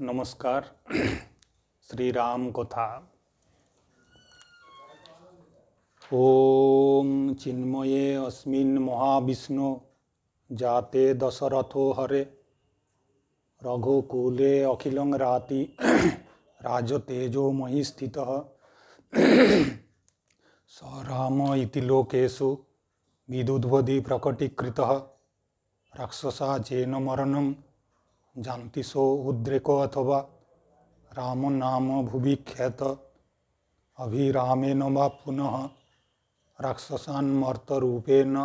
नमस्कार। श्री राम कथा। ओम चिन्मये अस्मिन् महाविष्णु जाते दशरथो हरे रघुकुले अखिलं राति राजतेजो मयि स्थितः स राम इति लोकेषु विदुद्वदि प्रकटीकृतः राक्षसा चेन मरणं जानति सो उद्रेको अथवा राम नाम भुवि ख्यात अभिरामेन वा पुनः राक्षसान् मर्तरूपेण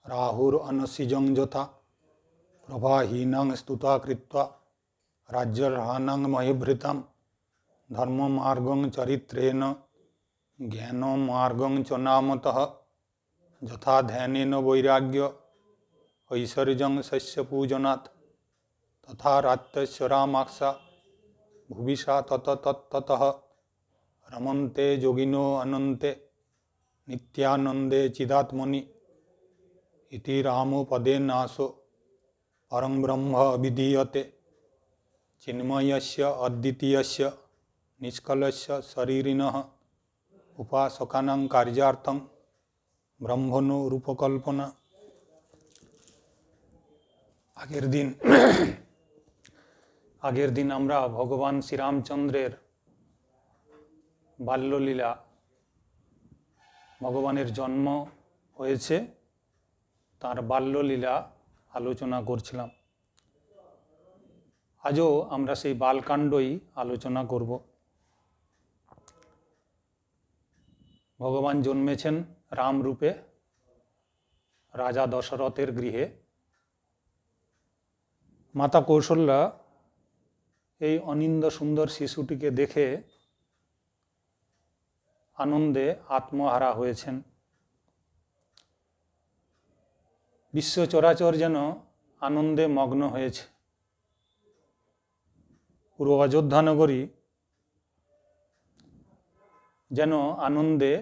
राहुरनसिजं यथा प्रभाहीनां स्तुता कृत्वा राज्यर्हानां महिभृतां धर्ममार्गं चरित्रेण ज्ञानमार्गं च नामतः यथा ध्यानेन वैराग्य ऐश्वर्यं शस्यपूजनात् तथा रात्यस्य रामाक्षा भुविषा ततः रमन्ते योगिनो अनन्ते नित्यानन्दे चिदात्मनि इति रामोपदेनासो परं ब्रह्म विधीयते चिन्मयस्य अद्वितीयस्य निष्कलस्य शरीरिणः उपासकानां कार्यार्थं ब्रह्मणो रूपकल्पना। আগের দিন আমরা ভগবান শ্রীরামচন্দ্রের বাল্যলীলা, ভগবানের জন্ম হয়েছে তার বাল্যলীলা আলোচনা করছিলাম। আজও আমরা সেই বালকাণ্ডই আলোচনা করব। ভগবান জন্মেছেন রাম রূপে রাজা দশরথের গৃহে। মাতা কৌশল্যা এই অনিন্দ সুন্দর শিশুটিকে দেখে আনন্দে আত্মহারা হয়েছেন। বিশ্ব চরাচর যেন আনন্দে মগ্ন হয়েছে। পুরো অযোধ্যা নগরী যেন আনন্দে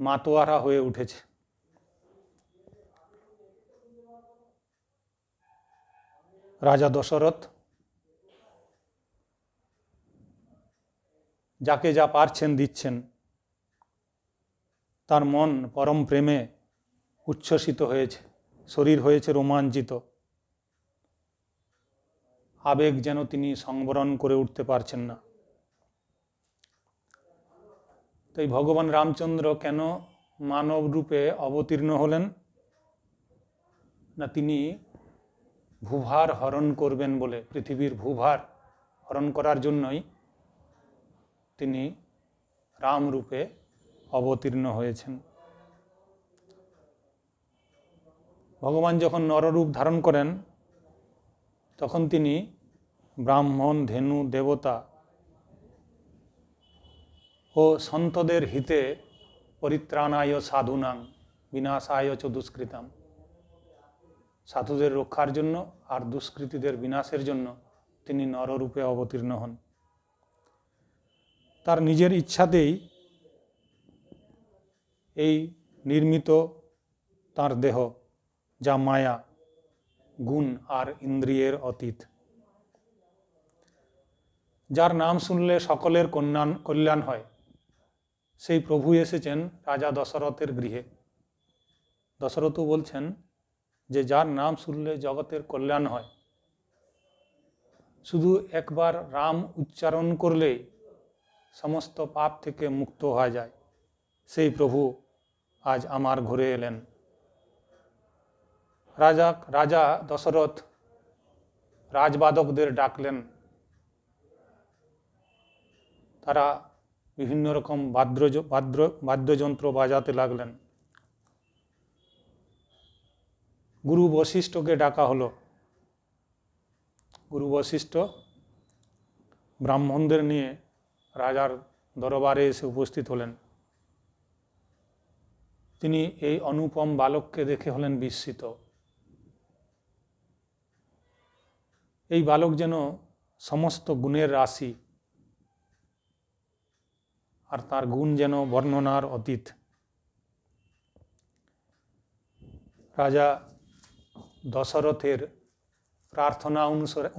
মাতোয়ারা হয়ে উঠেছে। রাজা দশরথ যাকে যা পারছেন দিচ্ছেন। তার মন পরম প্রেমে উচ্ছ্বসিত হয়েছে, শরীর হয়েছে রোমাঞ্চিত। আবেগ যেন তিনি সংবরণ করে উঠতে পারছেন না। তাই ভগবান রামচন্দ্র কেন মানব রূপে অবতীর্ণ হলেন না, তিনি ভূভার হরণ করবেন বলে, পৃথিবীর ভূভার হরণ করার জন্যই তিনি রাম রূপে অবতীর্ণ হয়েছেন। ভগবান যখন নররূপ ধারণ করেন তখন তিনি ব্রাহ্মণ, ধেনু, দেবতা ও সন্তদের হিতে পরিত্রাণায় সাধুনাং বিনাশায় চ দুষ্কৃতাম, সাধুদের রক্ষার জন্য আর দুষ্কৃতীদের বিনাশের জন্য তিনি নররূপে অবতীর্ণ হন। তার নিজের ইচ্ছাতেই এই নির্মিত তার দেহ, যা মায়া, গুণ আর ইন্দ্রিয়ের অতীত। যার নাম শুনলে সকলের কল্যাণ হয়, সেই প্রভু এসেছেন রাজা দশরথের গৃহে। দশরথ বলছেন যে যার নাম শুনলে জগতের কল্যাণ হয়, শুধু একবার রাম উচ্চারণ করলেই সমস্ত পাপ থেকে মুক্ত হয়ে যায়, সেই প্রভু আজ আমার ঘরে এলেন। রাজা দশরথ রাজবাদকদের ডাকলেন। তারা বিভিন্ন রকম বাদ্যযন্ত্র বাজাতে লাগলেন। গুরু বশিষ্ঠকে ডাকা হলো। গুরু বশিষ্ঠ ব্রাহ্মণদের নিয়ে রাজার দরবারে এসে উপস্থিত হলেন। তিনি এই অনুপম বালককে দেখে হলেন বিস্মিত। এই বালক যেন সমস্ত গুণের রাশি, আর তার গুণ যেন বর্ণনার অতীত। রাজা দশরথের প্রার্থনা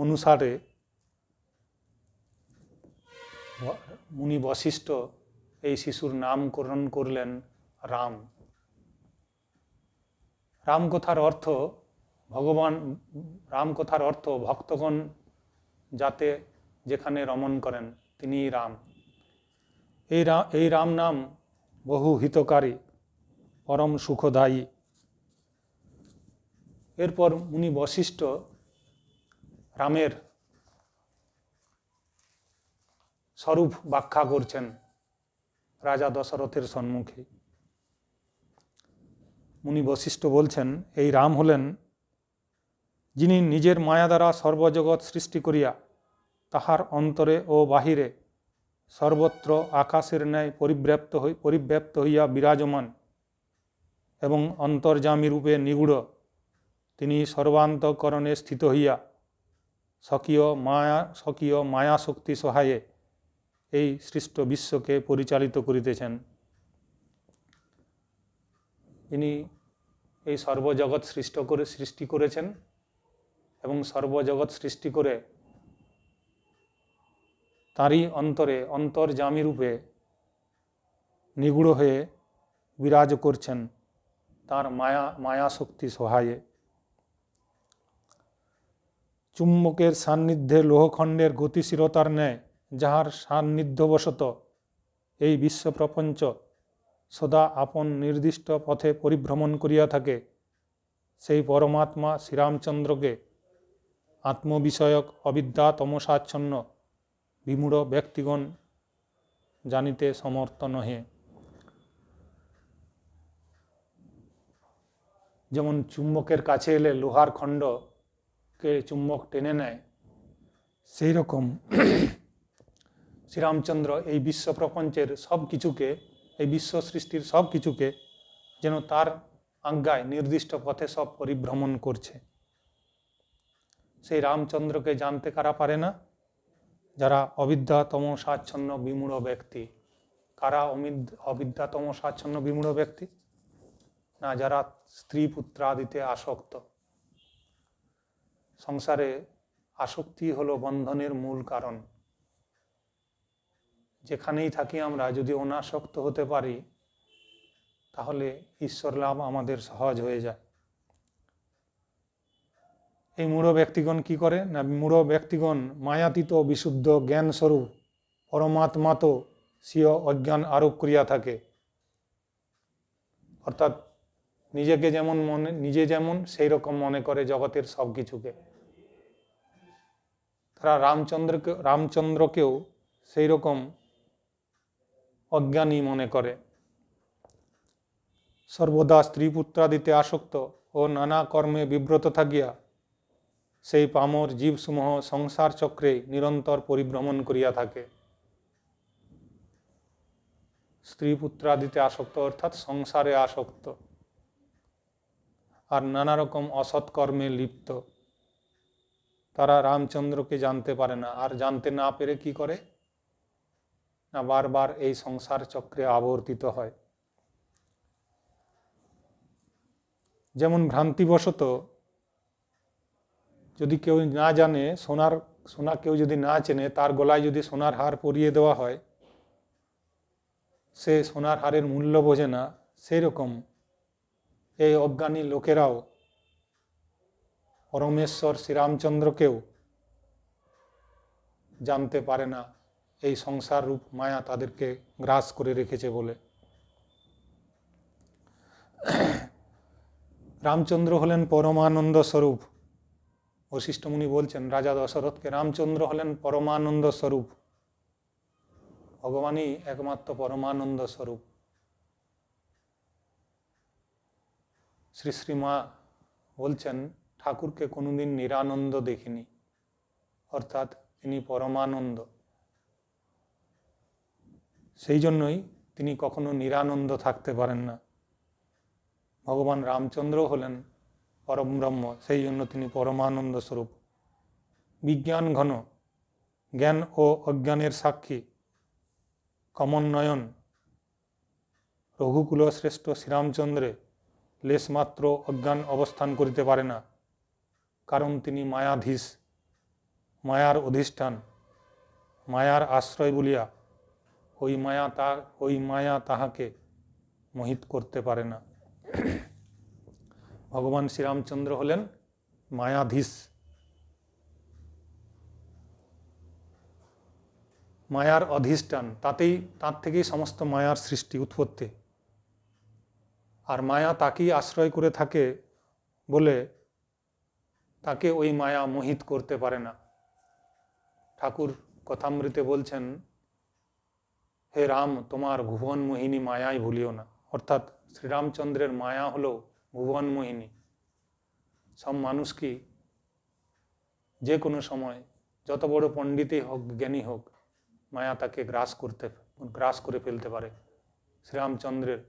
অনুসারে মুনি বশিষ্ঠ এই শিশুর নামকরণ করলেন রাম। রামকথার অর্থ রামকথার অর্থ ভক্তগণ যাতে যেখানে রমণ করেন তিনি রাম। এই রাম নাম বহু হিতকারী, পরম সুখদায়ী। এরপর মুনি বশিষ্ঠ রামের স্বরূপ ব্যাখ্যা করছেন রাজা দশরথের সম্মুখে। মুনি বশিষ্ঠ বলছেন, এই রাম হলেন যিনি নিজের মায়া দ্বারা সর্বজগৎ সৃষ্টি করিয়া তাহার অন্তরে ও বাহিরে সর্বত্র আকাশের ন্যায় পরিব্যাপ্ত হইয়া বিরাজমান এবং অন্তর্যামী রূপে নিগুড়। তিনি সর্বান্তঃকরণে স্থিত হইয়া স্বকীয় মায়া শক্তি সহায়ে এই সৃষ্ট বিশ্বকে পরিচালিত করিতেছেন। তিনি এই সর্বজগৎ সৃষ্টি করেছেন এবং সর্বজগৎ সৃষ্টি করে তারই অন্তরে অন্তর্যামী রূপে নিগুড় হয়ে বিরাজ করছেন তার মায়া শক্তি সহায়ে। চুম্বকের সান্নিধ্যে লোহখণ্ডের গতিশীলতার ন্যায় যাহার সান্নিধ্যবশত এই বিশ্বপ্রপঞ্চ সদা আপন নির্দিষ্ট পথে পরিভ্রমণ করিয়া থাকে, সেই পরমাত্মা শ্রীরামচন্দ্রকে আত্মবিষয়ক অবিদ্যা তমসাচ্ছন্ন বিমূঢ় ব্যক্তিগণ জানিতে সমর্থ নহে। যেমন চুম্বকের কাছে এলে লোহার খণ্ডকে চুম্বক টেনে নেয়, সেই রকম শ্রীরামচন্দ্র এই বিশ্ব প্রপঞ্চের সব কিছুকে, এই বিশ্ব সৃষ্টির সব কিছুকে যেন তার আজ্ঞায় নির্দিষ্ট পথে সব পরিভ্রমণ করছে। সেই রামচন্দ্রকে জানতে কারা পারে না? যারা অবিদ্যা তমসাচ্ছন্ন বিমূঢ় ব্যক্তি। কারা অবিদ্যা তমসাচ্ছন্ন বিমূঢ় ব্যক্তি? না, যারা স্ত্রী পুত্রাদিতে আসক্ত। সংসারে আসক্তি হলো বন্ধনের মূল কারণ। যেখানেই থাকি আমরা যদি অনাসক্ত হতে পারি তাহলে ঈশ্বর লাভ আমাদের সহজ হয়ে যায়। এই মূঢ় ব্যক্তিগণ কি করে না, মূঢ় ব্যক্তিগণ মায়াতীত বিশুদ্ধ জ্ঞান স্বরূপ পরমাত্মাত স্বীয় অজ্ঞান আরোপ করিয়া থাকে। অর্থাৎ নিজে যেমন সেই রকম মনে করে জগতের সব কিছুকে। তারা রামচন্দ্রকেও সেই রকম অজ্ঞানী মনে করে। সর্বদা স্ত্রী পুত্রাদিতে আসক্ত ও নানা কর্মে বিব্রত থাকিয়া সেই পামর জীবসমূহ সংসার চক্রে নিরন্তর পরিভ্রমণ করিয়া থাকে। স্ত্রী পুত্রাদিতে আসক্ত অর্থাৎ সংসারে আসক্ত আর নানা রকম অসৎ কর্মে লিপ্ত। তারা রামচন্দ্রকে জানতে পারে না, আর জানতে না পেরে কি করে না বারবার এই সংসার চক্রে আবর্তিত হয়। যেমন ভ্রান্তিবশত যদি কেউ না জানে, সোনা কেউ যদি না চেনে, তার গলায় যদি সোনার হার পরিয়ে দেওয়া হয়, সে সোনার হারের মূল্য বোঝে না। সেই রকম এই অজ্ঞানী লোকেরাও পরমেশ্বর শ্রীরামচন্দ্রকেও জানতে পারে না, এই সংসার রূপ মায়া তাদেরকে গ্রাস করে রেখেছে বলে। রামচন্দ্র হলেন পরমানন্দ স্বরূপ। বশিষ্ঠ মুনি বলছেন রাজা দশরথকে, রামচন্দ্র হলেন পরমানন্দ স্বরূপ। ভগবানই একমাত্র পরমানন্দ স্বরূপ। শ্রী শ্রীমা বলছেন ঠাকুরকে কোনোদিন নিরানন্দ দেখিনি, অর্থাৎ তিনি পরমানন্দ। সেই জন্যই তিনি কখনো নিরানন্দ থাকতে পারেন না। ভগবান রামচন্দ্র হলেন পরম ব্রহ্ম, সেই জন্য তিনি পরমানন্দ স্বরূপ। বিজ্ঞান ঘন, জ্ঞান ও অজ্ঞানের সাক্ষী, কমলনয়ন রঘুকুল শ্রেষ্ঠ শ্রীরামচন্দ্রে লেশমাত্র অজ্ঞান অবস্থান করিতে পারে না। কারণ তিনি মায়াধীশ, মায়ার অধিষ্ঠান, মায়ার আশ্রয় বলিয়া ওই মায়া তাহাকে মোহিত করতে পারে না। ভগবান শ্রীরামচন্দ্র হলেন মায়াধীশ, মায়ার অধিষ্ঠান, তার থেকেই সমস্ত মায়ার সৃষ্টি উৎপত্তি। আর মায়া তাকেই আশ্রয় করে থাকে বলে তাকে ওই মায়া মোহিত করতে পারে না। ঠাকুর কথামৃতে বলছেন, হে রাম, তোমার ভুবন মোহিনী মায়াই ভুলিও না। অর্থাৎ শ্রীরামচন্দ্রের মায়া হলো ভুবন মোহিনী। সব মানুষকে যে কোনো সময় যত বড় পণ্ডিতই হোক, জ্ঞানী হোক, মায়া তাকে গ্রাস করে ফেলতে পারে। শ্রীরামচন্দ্রের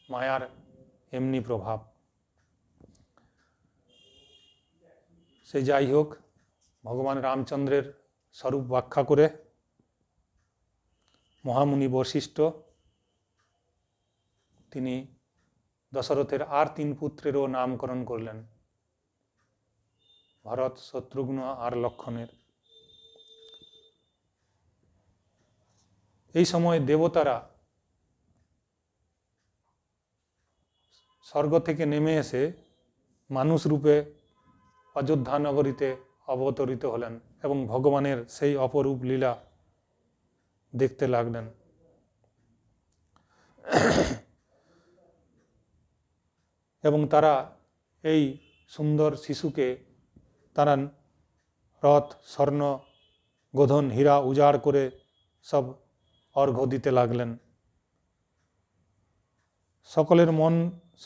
মায়ার এমনি প্রভাব। সে যাই হোক, ভগবান রামচন্দ্রের স্বরূপ ব্যাখ্যা করে মহামুনি বশিষ্ঠ তিনি দশরথের আর 3 পুত্রেরও নামকরণ করলেন, ভরত, শত্রুঘ্ন আর লক্ষণের। এই সময় দেবতারা স্বর্গ থেকে নেমে এসে মানুষ রূপে অযোধ্যা নগরীতে অবতরিত হলেন এবং ভগবানের সেই অপরূপ লীলা দেখতে লাগলেন। এবং তারা এই সুন্দর শিশুকে তারা রথ, স্বর্ণ, গোধন, হীরা উজাড় করে সব অর্ঘ্য দিতে লাগলেন।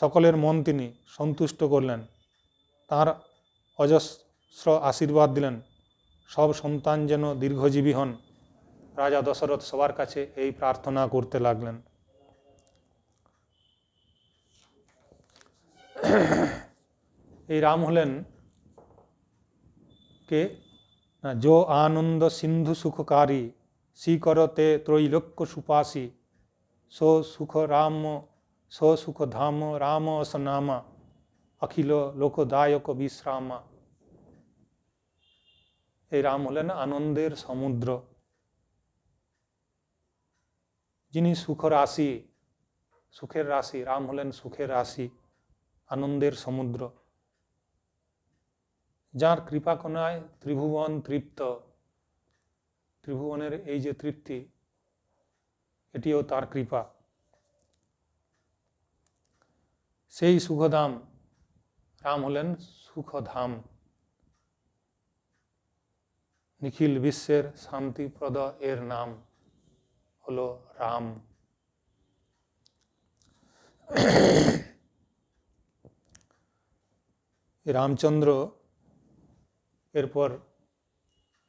সকলের মন তিনি সন্তুষ্ট করলেন, তার অজস্র আশীর্বাদ দিলেন, সব সন্তান যেন দীর্ঘজীবী হন। রাজা দশরথ সবার কাছে এই প্রার্থনা করতে লাগলেন। এই রাম হলেন কে না, যো আনন্দ সিন্ধু সুখকারী, শ্রীকরতে ত্রৈলোক্য সুপাসী, সো সুখ ধাম রাম অসনামা, অখিল লোকদায়ক বিশ্রামা। এই রাম হলেন আনন্দের সমুদ্র, যিনি সুখের রাশি। রাম হলেন সুখের রাশি, আনন্দের সমুদ্র, যার কৃপাকণায় ত্রিভুবন তৃপ্ত। ত্রিভুবনের এই যে তৃপ্তি, এটিও তার কৃপা। সেই সুখধাম, রাম হলেন সুখধাম, নিখিল বিশ্বের শান্তিপ্রদ এর নাম হলো রাম। রামচন্দ্র এরপর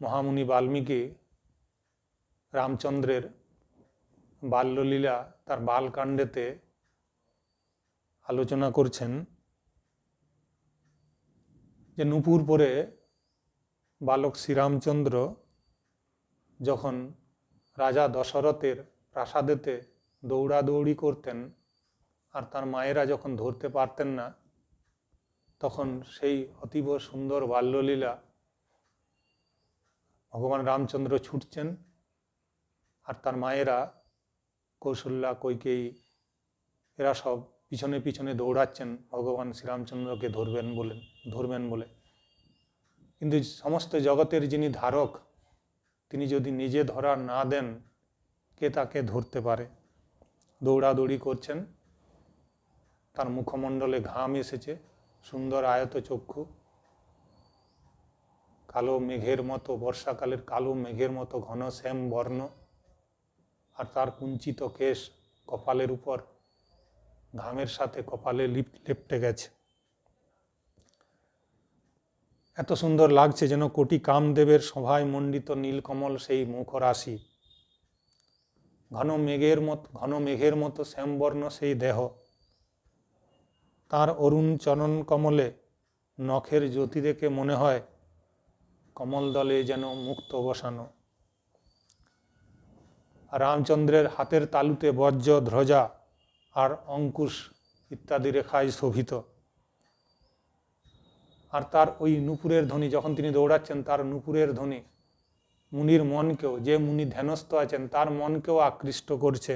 মহামুনি বাল্মীকি রামচন্দ্রের বাল্যলীলা, তার বালকাণ্ডেতে আলোচনা করছেন যে নূপুর পরে বালক শ্রীরামচন্দ্র যখন রাজা দশরথের প্রাসাদেতে দৌড়াদৌড়ি করতেন আর তার মায়েরা যখন ধরতে পারতেন না, তখন সেই অতীব সুন্দর বাল্যলীলা ভগবান রামচন্দ্র ছুটছেন আর তার মায়েরা কৌশল্যা, কৈকেয়ী, এরা সব পিছনে পিছনে দৌড়াচ্ছেন ভগবান শ্রীরামচন্দ্রকে ধরবেন বলে। কিন্তু সমস্ত জগতের যিনি ধারক, তিনি যদি নিজে ধরা না দেন, কে তাকে ধরতে পারে? দৌড়াদৌড়ি করছেন, তার মুখমণ্ডলে ঘাম এসেছে, সুন্দর আয়ত চক্ষু, কালো মেঘের মতো, বর্ষাকালের কালো মেঘের মতো ঘন শ্যাম বর্ণ, আর তার কুঞ্চিত কেশ কপালের উপর ঘামের সাথে কপালে লেপ্টে গেছে। এত সুন্দর লাগছে যেন কোটি কামদেবের সভায় মণ্ডিত নীলকমল সেই মুখরাশি, ঘন মেঘের মতো শ্যামবর্ণ সেই দেহ, তার অরুণ চরণ কমলে নখের জ্যোতি দেখে মনে হয় কমল দলে যেন মুক্ত বসানো। রামচন্দ্রের হাতের তালুতে বজ্র, ধ্বজা আর অঙ্কুশ ইত্যাদি রেখায় শোভিত। আর তার ওই নূপুরের ধ্বনি, যখন তিনি দৌড়াচ্ছেন তার নূপুরের ধ্বনি মুনির মনকেও, যে মুনি ধ্যানস্থ আছেন তার মনকেও আকৃষ্ট করছে।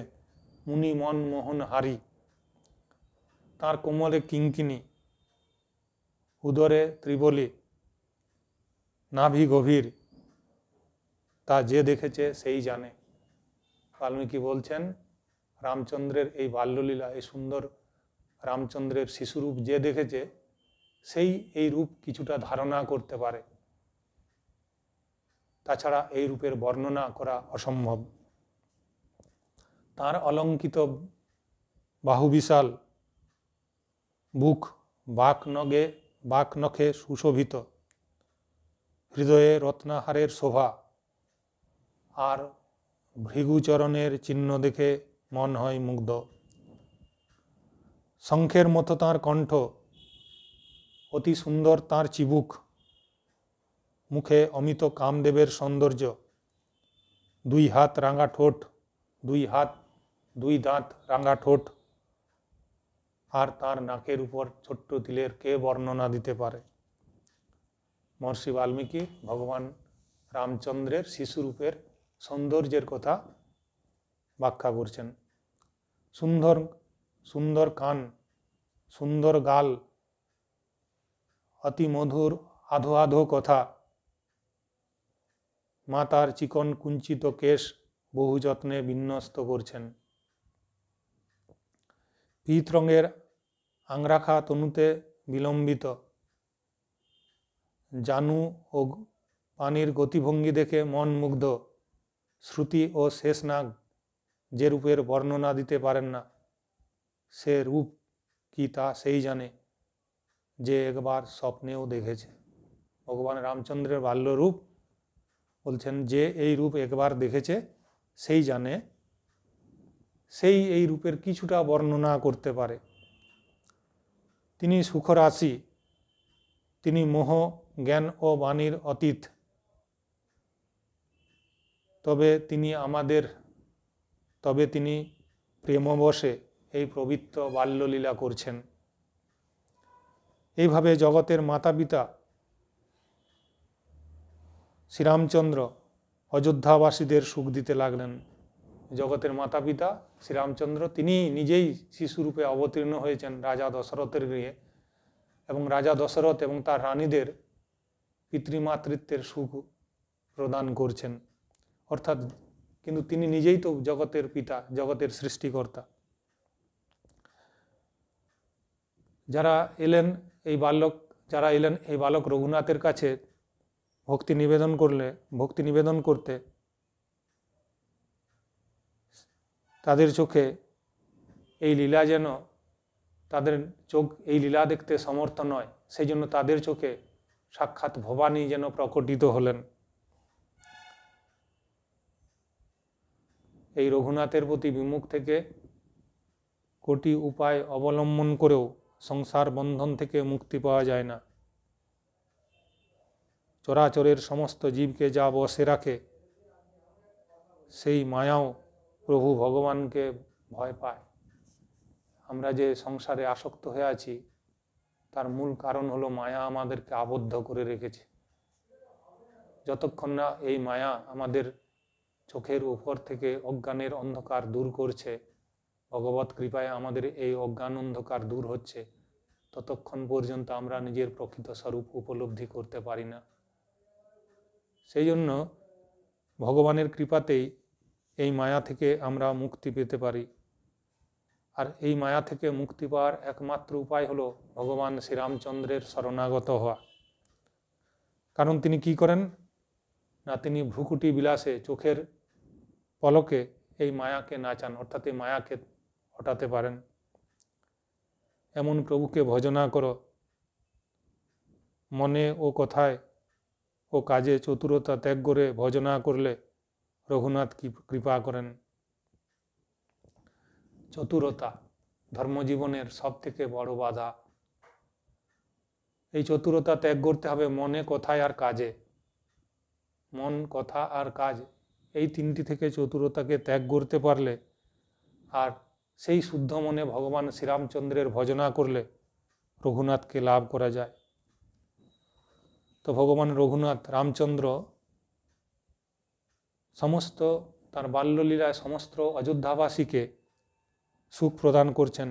মুনি মন মোহন হারি, তার কোমরে কিঙ্কিনি, উদরে ত্রিবলি, নাভি গভীর, তা যে দেখেছে সেই জানে। বাল্মীকি বলছেন রামচন্দ্রের এই বাল্যলীলা, এই সুন্দর রামচন্দ্রের শিশুরূপ যে দেখেছে সেই এই রূপ কিছুটা ধারণা করতে পারে, তাছাড়া এই রূপের বর্ণনা করা অসম্ভব। তার অলঙ্কিত বাহু বিশাল, বুক বাক নখে সুশোভিত, হৃদয়ে রত্নাহারের শোভা, আর ভৃগুচরণের চিহ্ন দেখে মন হয় মুগ্ধ। শঙ্খের মতো তাঁর কণ্ঠ, অতি সুন্দর তাঁর চিবুক, মুখে অমিত কামদেবের সৌন্দর্য, দুই হাত রাঙা ঠোঁট, দুই দাঁত রাঙা ঠোঁট, আর তার নাকের উপর ছোট্ট তিলের কে বর্ণনা দিতে পারে। মহর্ষি বাল্মীকি ভগবান রামচন্দ্রের শিশুরূপের সৌন্দর্যের কথা ব্যাখ্যা করছেন। সুন্দর কান, সুন্দর গাল, অতি মধুর আধো আধো কথা, মা তার চিকন কুঞ্চিত কেশ বহু যত্নে বিন্যস্ত করছেন। পীত রঙের আংরাখা তনুতে বিলম্বিত, জানু ও পানির গতিভঙ্গি দেখে মন মুগ্ধ। শ্রুতি ও শেষনাগ যে রূপের বর্ণনা দিতে পারেন না, সে রূপ কি তা সেই জানে যে একবার স্বপ্নেও দেখেছে। ভগবান রামচন্দ্রের বাল্যরূপ বলছেন যে এই রূপ একবার দেখেছে সেই জানে, সেই এই রূপের কিছুটা বর্ণনা করতে পারে। তিনি সুখরাশি, তিনি মোহ জ্ঞান ও বাণীর অতীত, তবে তিনি প্রেমবশে এই পবিত্র বাল্যলীলা করছেন। এইভাবে জগতের মাতা পিতা শ্রীরামচন্দ্র অযোধ্যাবাসীদের সুখ দিতে লাগলেন। জগতের মাতা পিতা শ্রীরামচন্দ্র তিনি নিজেই শিশুরূপে অবতীর্ণ হয়েছেন রাজা দশরথের গৃহে, এবং রাজা দশরথ এবং তার রানীদের পিতৃমাতৃত্বের সুখ প্রদান করছেন। অর্থাৎ কিন্তু তিনি নিজেই তো জগতের পিতা, জগতের সৃষ্টিকর্তা। যারা এলেন এই বালক রঘুনাথের কাছে ভক্তি নিবেদন করতে, তাদের চোখে এই লীলা যেন, তাদের চোখ এই লীলা দেখতে সমর্থ নয়, সেই জন্য তাদের চোখে সাক্ষাৎ ভবানী যেন প্রকটিত হলেন। এই রঘুনাথের প্রতি বিমুখ থেকে কোটি উপায় অবলম্বন করেও সংসার বন্ধন থেকে মুক্তি পাওয়া যায় না। চরাচরের সমস্ত জীবকে যা বশে রাখে, সেই মায়াও প্রভু ভগবানকে ভয় পায়। আমরা যে সংসারে আসক্ত হয়ে আছি তার মূল কারণ হলো মায়া আমাদেরকে আবদ্ধ করে রেখেছে। যতক্ষণ না এই মায়া আমাদের চোখের উপর থেকে অজ্ঞানের অন্ধকার দূর করছে, ভগবৎ কৃপায় আমাদের এই অজ্ঞান অন্ধকার দূর হচ্ছে, ততক্ষণ পর্যন্ত আমরা নিজের প্রকৃত স্বরূপ উপলব্ধি করতে পারি না। সেই জন্য ভগবানের কৃপাতেই এই মায়া থেকে আমরা মুক্তি পেতে পারি। আর এই মায়া থেকে মুক্তি পাওয়ার একমাত্র উপায় হলো ভগবান শ্রীরামচন্দ্রের শরণাগত হওয়া। কারণ তিনি কি করেন না, তিনি ভ্রুকুটি বিলাসে চোখের পলকে এই মায়াকে নাচান, অর্থাৎ এই মায়াকে হটাতে পারেন। এমন প্রভুকে ভজনা করো, মনে ও কথায় ও কাজে চতুরতা ত্যাগ করে ভজনা করলে রঘুনাথ কৃপা করেন। চতুরতা ধর্মজীবনের সব থেকে বড় বাধা। এই চতুরতা ত্যাগ করতে হবে মনে, কথায় আর কাজে। মন, কথা আর কাজ, এই তিনটি থেকে চতুরতাকে ত্যাগ করতে পারলে আর সেই শুদ্ধ মনে ভগবান শ্রীরামচন্দ্রের ভজনা করলে রঘুনাথকে লাভ করা যায়। তো ভগবান রঘুনাথ রামচন্দ্র সমস্ত তার বাল্যলীলায় সমস্ত অযোধ্যাবাসীকে সুখ প্রদান করছেন।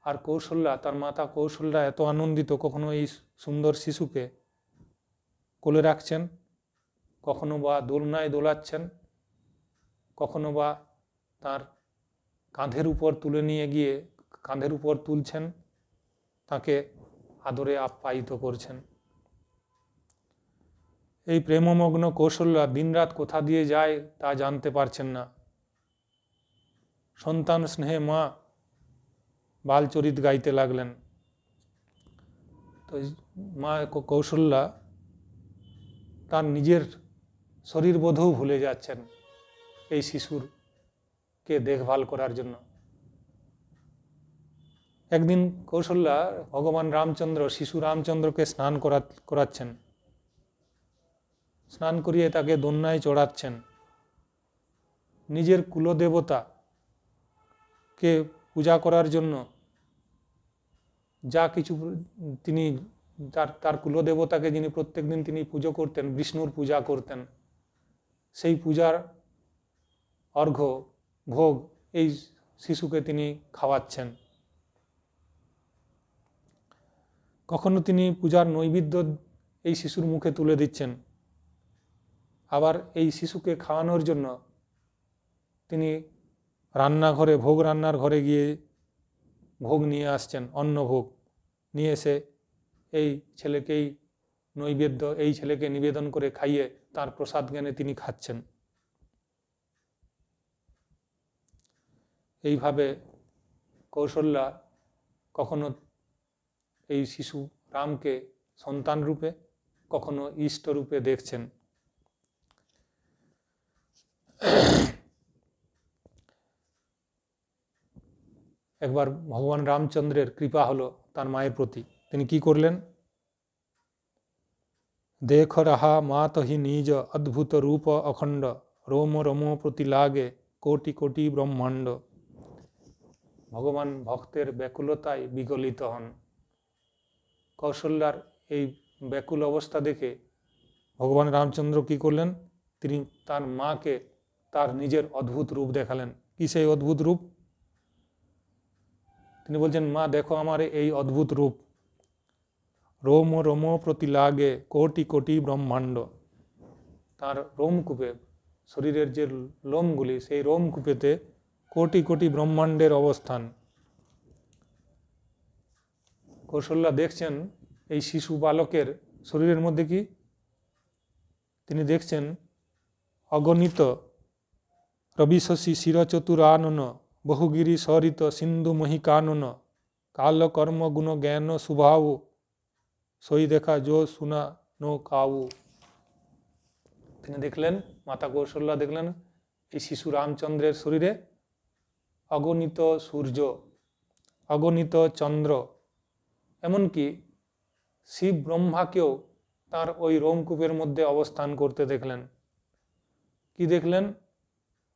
আর কৌশল্যা, তার মাতা কৌশল্যা এত আনন্দিত, কখনো এই সুন্দর শিশুকে কোলে রাখছেন, কখনো বা দোলনায় দোলাচ্ছেন, কখনো বা তার কাঁধের উপর তুলে নিয়ে গিয়ে কাঁধের উপর তুলছেন, তাকে আদরে আপ্যায়িত করছেন। এই প্রেমমগ্ন কৌশল্যা দিনরাত কোথা দিয়ে যায় তা জানতে পারছেন না। সন্তান স্নেহে মা বালচরিত গাইতে লাগলেন। তো মা কৌশল্যা তার নিজের শরীরবোধও ভুলে যাচ্ছেন এই শিশুরকে দেখভাল করার জন্য। একদিন কৌশল্যা ভগবান রামচন্দ্র শিশু রামচন্দ্রকে স্নান করাচ্ছেন, স্নান করিয়ে তাকে দোলনায় চড়াচ্ছেন। নিজের কুলদেবতাকে পূজা করার জন্য যা কিছু তিনি তার কুলদেবতাকে যিনি প্রত্যেকদিন তিনি পুজো করতেন, বিষ্ণুর পূজা করতেন, সেই পূজার অর্ঘ্য ভোগ এই শিশুকে তিনি খাওয়াচ্ছেন। কখনো তিনি পূজার নৈবেদ্য এই শিশুর মুখে তুলে দিচ্ছেন, আবার এই শিশুকে খাওয়ানোর জন্য তিনি রান্নাঘরে ভোগ রান্নার ঘরে গিয়ে ভোগ নিয়ে আসছেন, অন্নভোগ নিয়ে এসে এই ছেলেকেই নৈবেদ্য এই ছেলেকে নিবেদন করে খাইয়ে তার প্রসাদ জ্ঞানে তিনি খাচ্ছেন। এইভাবে কৌশল্যা কখনো এই শিশু রামকে সন্তান রূপে, কখনো ইষ্ট রূপে দেখছেন। একবার ভগবান রামচন্দ্রের কৃপা হলো তার মায়ের প্রতি। তিনি কি করলেন? দেখ রাহা মাত হি নিজ অদ্ভুত রূপ অখণ্ড, রোম রোম প্রতি লাগে কোটি কোটি ব্রহ্মাণ্ড। ভগবান ভক্তের ব্যাকুলতায় বিগলিত হন। কৌশল্যার এই ব্যাকুল অবস্থা দেখে ভগবান রামচন্দ্র কি করলেন? তিনি তার মাকে তার নিজের অদ্ভুত রূপ দেখালেন। কি সেই অদ্ভুত রূপ? তিনি বলছেন, মা দেখো আমার এই অদ্ভুত রূপ। রোম রোম প্রতি লাগে কোটি কোটি ব্রহ্মাণ্ড। তার রোমকূপে, শরীরের যে লোমগুলি, সেই রোমকূপেতে কোটি কোটি ব্রহ্মাণ্ডের অবস্থান। কৌশল্যা দেখছেন এই শিশু বালকের শরীরের মধ্যে কি? তিনি দেখছেন অগণিত রবিশশী শিরচতুরানন, বহুগিরি সরিত সিন্ধু মহিকানন, কাল কর্ম গুণ জ্ঞান সুভাব, সই দেখা জো শুনা নো কাউ। তিনি দেখলেন, মাতা কৌশল্যা দেখলেন এই শিশু রামচন্দ্রের শরীরে অগণিত সূর্য, অগণিত চন্দ্র, এমনকি শিব ব্রহ্মাকেও তার ওই রোমকূপের মধ্যে অবস্থান করতে দেখলেন। কি দেখলেন?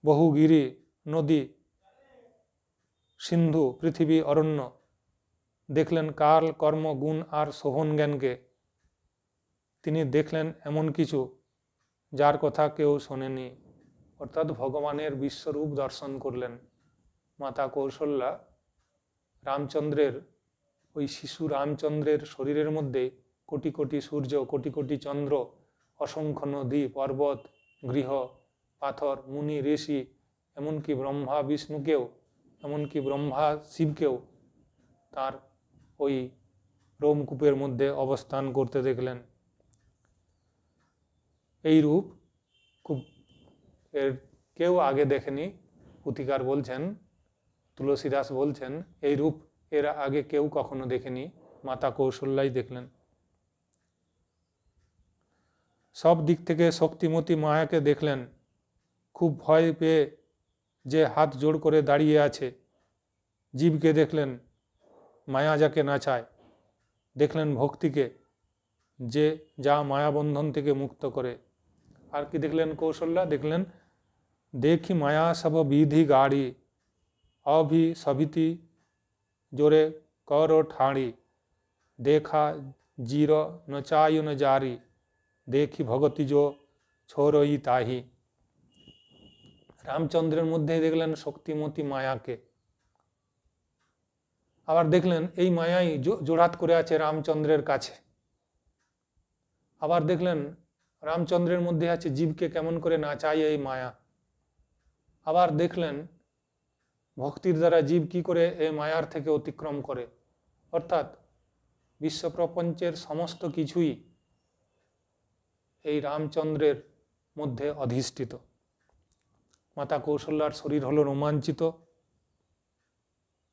বহু গিরি, নদী, সিন্ধু, পৃথিবী, অরণ্য। দেখলেন কাল কর্ম গুণ আর শোভন জ্ঞানকে। তিনি দেখলেন এমন কিছু যার কথা কেউ শোনেনি, অর্থাৎ ভগবানের বিশ্বরূপ দর্শন করলেন। মাতা কৌশল্যা রামচন্দ্রের, ওই শিশু রামচন্দ্রের শরীরের মধ্যে কোটি কোটি সূর্য, কোটি কোটি চন্দ্র, অসংখ্য নদী, পর্বত, গৃহ, পাথর, মুনি, ঋষি, এমনকি ব্রহ্মা বিষ্ণুকেও, এমনকি ব্রহ্মা শিবকেও তার ওই রোমকূপের মধ্যে অবস্থান করতে দেখলেন। এই রূপ খুব এর কেউ আগে দেখেনি। পুথিকার বলছেন, তুলসীদাস বলছেন, এই রূপ এর আগে কেউ কখনো দেখেনি, মাতা কৌশল্যাই দেখলেন। সব দিক থেকে শক্তিমতী মায়াকে দেখলেন, খুব ভয় পেয়ে যে হাত জোড় করে দাঁড়িয়ে আছে। জীবকে দেখলেন, মায়া যাকে নাচায়। দেখলেন ভক্তিকে, যে যা মায়াবন্ধন থেকে মুক্ত করে। আর কি দেখলেন কৌশল্যা? দেখলেন দেখি মায়া সব বিধি গাড়ি, অভি সবিতি জোরে কর ঠাড়ি, দেখা জির ন চায়ু ন জারি দেখি ভগতি যো ছোরই তাহি। রামচন্দ্রের মধ্যেই দেখলেন শক্তিমতী মায়াকে, আবার দেখলেন এই মায়াই জোড়হাত করে আছে রামচন্দ্রের কাছে। আবার দেখলেন রামচন্দ্রের মধ্যে আছে জীবকে কেমন করে নাচায় এই মায়া। আবার দেখলেন ভক্তির দ্বারা জীব কি করে এই মায়ার থেকে অতিক্রম করে। অর্থাৎ বিশ্বপ্রপঞ্চের সমস্ত কিছুই এই রামচন্দ্রের মধ্যে অধিষ্ঠিত। মাতা কৌশল্যার শরীর হলো রোমাঞ্চিত,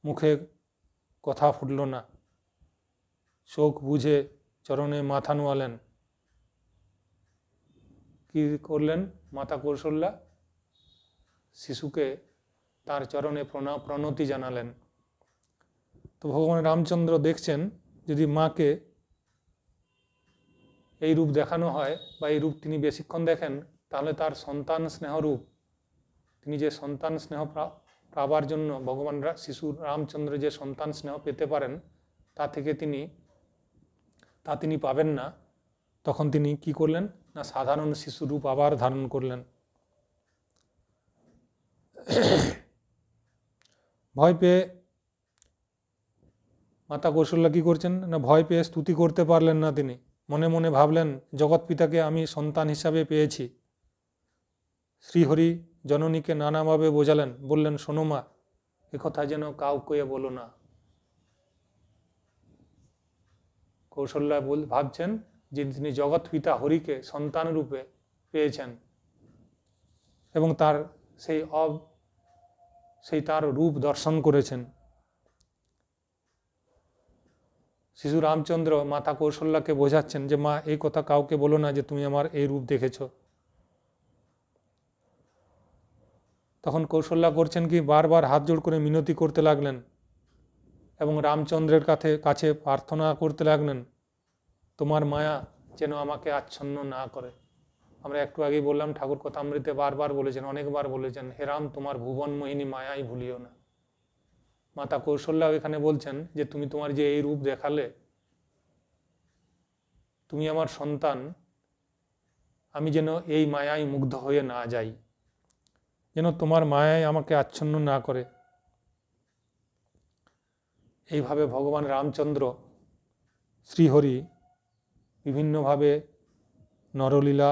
মুখে কথা ফুটল না, চোখ বুঝে চরণে মাথা নোয়ালেন। কি করলেন মাতা কৌশল্যা? শিশুকে তার চরণে প্রণতি জানালেন। তো ভগবান রামচন্দ্র দেখছেন যদি মাকে এই রূপ দেখানো হয় বা এই রূপ তিনি বেশিক্ষণ দেখেন, তাহলে তার সন্তান স্নেহ রূপ, তিনি যে সন্তান স্নেহ পাবার জন্য ভগবান শিশু রামচন্দ্র যে সন্তান স্নেহ পেতে পারেন তা তিনি পাবেন না। তখন তিনি কি করলেন না সাধারণ শিশু রূপ আবার ধারণ করলেন। ভয় পেয়ে মাতা কৌশল্যা কি করছেন না ভয় পেয়ে স্তুতি করতে পারলেন না। তিনি মনে মনে ভাবলেন জগৎ পিতাকে আমি সন্তান হিসাবে পেয়েছি। শ্রীহরি জননীকে নানাভাবে বোঝালেন, বললেন শোনো মা, একথা যেন কাউকে বলো না। কৌশল্যা ভাবছেন যে তিনি জগৎ পিতা হরিকে সন্তান রূপে পেয়েছেন এবং তার সেই তার রূপ দর্শন করেছেন। শিশু রামচন্দ্র মাতা কৌশল্যাকে বোঝাচ্ছেন যে মা এই কথা কাউকে বলো না যে তুমি আমার এই রূপ দেখেছ। তখন কৌশল্যা করছেন কি বারবার হাত জোড় করে মিনতি করতে লাগলেন এবং রামচন্দ্রের কাছে প্রার্থনা করতে লাগলেন তোমার মায়া যেন আমাকে আচ্ছন্ন না করে। আমরা একটু আগেই বললাম ঠাকুর কথামৃতে বারবার বলেছেন, অনেকবার বলেছেন, হে রাম তোমার ভুবন মোহিনী মায়াই ভুলিও না। মাতা কৌশল্যা এখানে বলছেন যে তুমি তোমার যে এই রূপ দেখালে, তুমি আমার সন্তান, আমি যেন এই মায়ায় মুগ্ধ হয়ে না যাই, যেন তোমার মায়ায় আমাকে আচ্ছন্ন না করে। এইভাবে ভগবান রামচন্দ্র শ্রীহরি বিভিন্নভাবে নরলীলা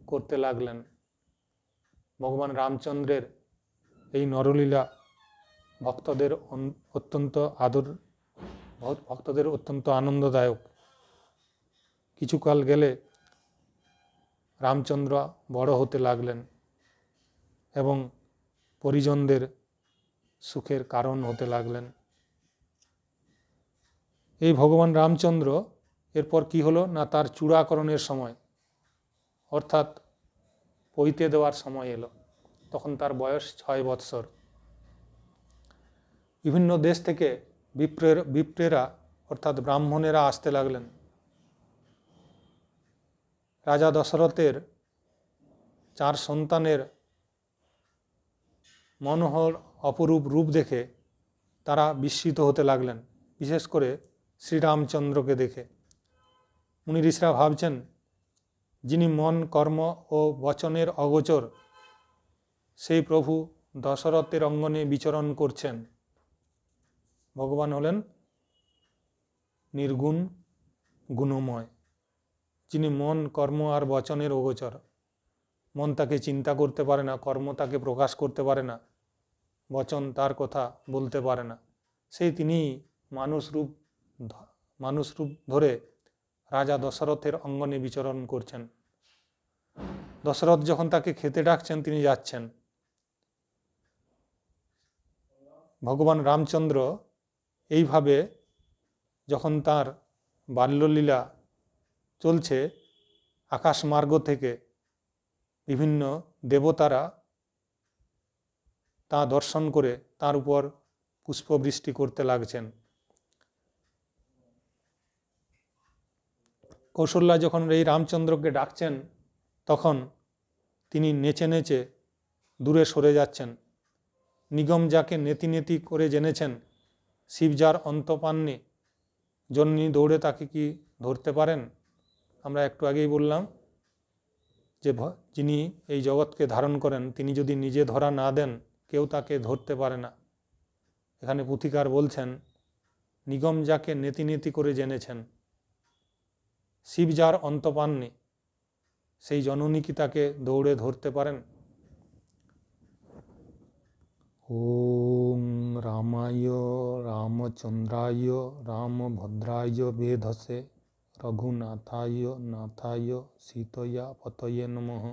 করতে লাগলেন। ভগবান রামচন্দ্রের এই নরলীলা ভক্তদের অত্যন্ত আনন্দদায়ক। কিছুকাল গেলে রামচন্দ্র বড় হতে লাগলেন এবং পরিজনদের সুখের কারণ হতে লাগলেন। এই ভগবান রামচন্দ্র এরপর কি হলো না তার চূড়াকরণের সময়, অর্থাৎ পৈতে দেওয়ার সময় এলো। তখন তার বয়স 6 বৎসর। বিভিন্ন দেশ থেকে বিপ্রেরা অর্থাৎ ব্রাহ্মণেরা আসতে লাগলেন। রাজা দশরথের 4 সন্তানের মনোহর অপরূপ রূপ দেখে তারা বিস্মিত হতে লাগলেন, বিশেষ করে শ্রীরামচন্দ্রকে দেখে। মুনি ঋষিরা ভাবছেন যিনি মন কর্ম ও বচনের অগোচর সেই প্রভু দশরথের অঙ্গনে বিচরণ করছেন। ভগবান হলেন নির্গুণ গুণময়, যিনি মন কর্ম আর বচনের অগোচর। মন তাকে চিন্তা করতে পারে না, কর্ম তাকে প্রকাশ করতে পারে না, বচন তার কথা বলতে পারে না। সেই তিনি মানুষ রূপ ধরে রাজা দশরথের অঙ্গনে বিচরণ করছেন। দশরথ যখন তাকে খেতে ডাকছেন তিনি যাচ্ছেন। ভগবান রামচন্দ্র এইভাবে যখন তার বাল্যলীলা চলছে, আকাশমার্গ থেকে বিভিন্ন দেবতারা তা দর্শন করে তার উপর পুষ্পবৃষ্টি করতে লাগছেন। কৌশল্যা যখন এই রামচন্দ্রকে ডাকছেন তখন তিনি নেচে নেচে দূরে সরে যাচ্ছেন। নিগম যাকে নেতি নেতি করে জেনেছেন, শিব যার অন্তপান্নে জননী দৌড়ে তাকে কি ধরতে পারেন? আমরা একটু আগেই বললাম যে যিনি এই জগৎকে ধারণ করেন তিনি যদি নিজে ধরা না দেন কেউ তাকে ধরতে পারে না। এখানে পুথিকার বলছেন, নিগম যাকে নেতি নেতি করে জেনেছেন, শিব যার অন্ত পাননি, সেই জননী কি তাকে দৌড়ে ধরতে পারেন? ওম রামায় রামচন্দ্রায় রামভদ্রায় বেধসে রঘুনাথায় নাথায় সীতয়া পতয়ে নমঃ।